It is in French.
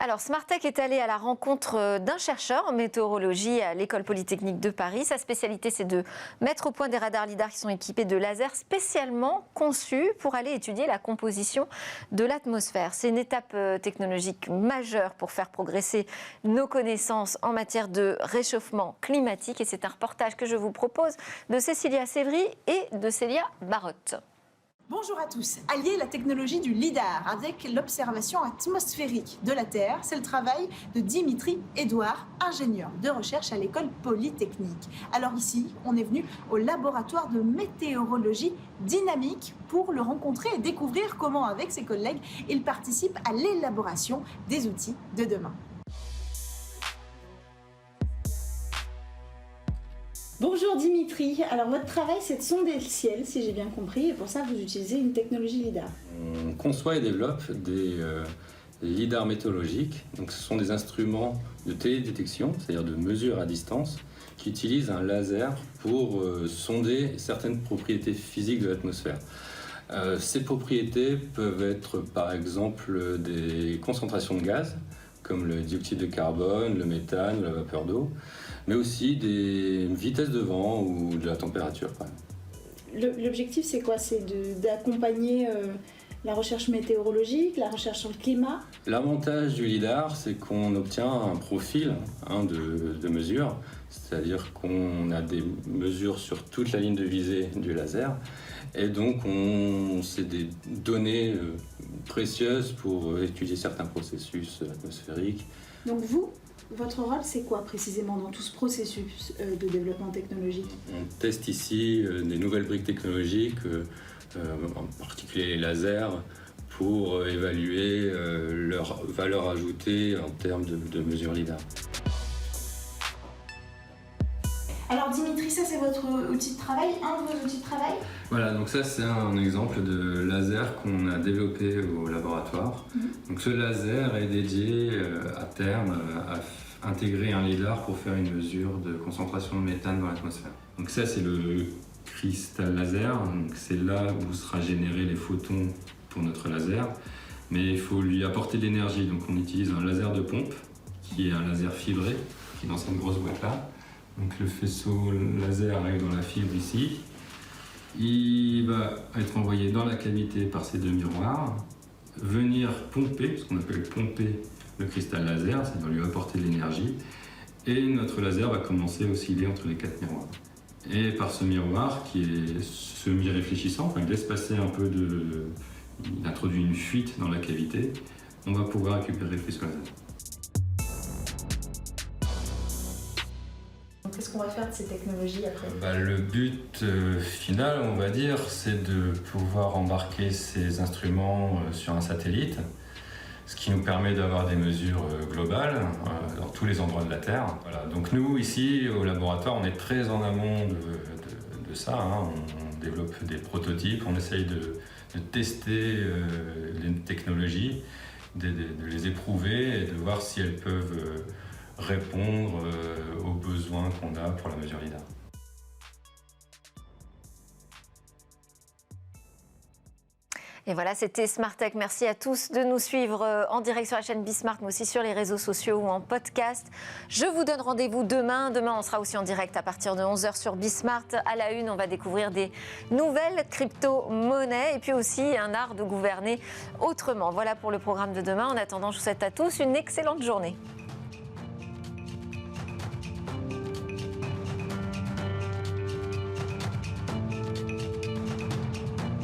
Alors, Smartech est allé à la rencontre d'un chercheur en météorologie à l'École Polytechnique de Paris. Sa spécialité, c'est de mettre au point des radars lidar qui sont équipés de lasers spécialement conçus pour aller étudier la composition de l'atmosphère. C'est une étape technologique majeure pour faire progresser nos connaissances en matière de réchauffement climatique. Et c'est un reportage que je vous propose de Cécilia Sévry et de Célia Barotte. Bonjour à tous. Allier la technologie du lidar avec l'observation atmosphérique de la Terre, c'est le travail de Dimitri Edouard, ingénieur de recherche à l'École Polytechnique. Alors ici, on est venu au laboratoire de météorologie dynamique pour le rencontrer et découvrir comment, avec ses collègues, il participe à l'élaboration des outils de demain. Bonjour Dimitri, alors votre travail c'est de sonder le ciel si j'ai bien compris et pour ça vous utilisez une technologie lidar. On conçoit et développe des lidars météorologiques, donc ce sont des instruments de télédétection, c'est-à-dire de mesure à distance, qui utilisent un laser pour sonder certaines propriétés physiques de l'atmosphère. Ces propriétés peuvent être par exemple des concentrations de gaz, comme le dioxyde de carbone, le méthane, la vapeur d'eau, mais aussi des vitesses de vent ou de la température. L'objectif c'est quoi? C'est d'accompagner la recherche météorologique, la recherche sur le climat? L'avantage du lidar, c'est qu'on obtient un profil de mesure, c'est-à-dire qu'on a des mesures sur toute la ligne de visée du laser, et donc c'est des données précieuses pour étudier certains processus atmosphériques. Donc votre rôle c'est quoi précisément dans tout ce processus de développement technologique? On teste ici des nouvelles briques technologiques, en particulier les lasers, pour évaluer leur valeur ajoutée en termes de mesures lidar. Alors Dimitri, ça c'est votre outil de travail, un de vos outils de travail? Voilà, donc ça c'est un exemple de laser qu'on a développé au laboratoire. Donc ce laser est dédié à terme à intégrer un lidar pour faire une mesure de concentration de méthane dans l'atmosphère. Donc ça c'est le cristal laser, donc c'est là où sera généré les photons pour notre laser, mais il faut lui apporter de l'énergie. Donc on utilise un laser de pompe qui est un laser fibré qui est dans cette grosse boîte là. Donc le faisceau laser arrive dans la fibre ici. Il va être envoyé dans la cavité par ces deux miroirs, venir pomper, ce qu'on appelle pomper le cristal laser, ça va lui apporter de l'énergie, et notre laser va commencer à osciller entre les quatre miroirs. Et par ce miroir, qui est semi-réfléchissant, enfin, il laisse passer un peu il introduit une fuite dans la cavité, on va pouvoir récupérer le faisceau laser. Qu'est-ce qu'on va faire de ces technologies après? Le but final, on va dire, c'est de pouvoir embarquer ces instruments sur un satellite, ce qui nous permet d'avoir des mesures globales dans tous les endroits de la Terre. Voilà. Donc nous, ici, au laboratoire, on est très en amont de ça. On développe des prototypes, on essaye de tester les technologies, de les éprouver et de voir si elles peuvent répondre aux besoins qu'on a pour la mesure lidar. Et voilà, c'était Smartech. Merci à tous de nous suivre en direct sur la chaîne Bismart, mais aussi sur les réseaux sociaux ou en podcast. Je vous donne rendez-vous demain. Demain, on sera aussi en direct à partir de 11h sur Bismart. À la une, on va découvrir des nouvelles crypto-monnaies et puis aussi un art de gouverner autrement. Voilà pour le programme de demain. En attendant, je vous souhaite à tous une excellente journée.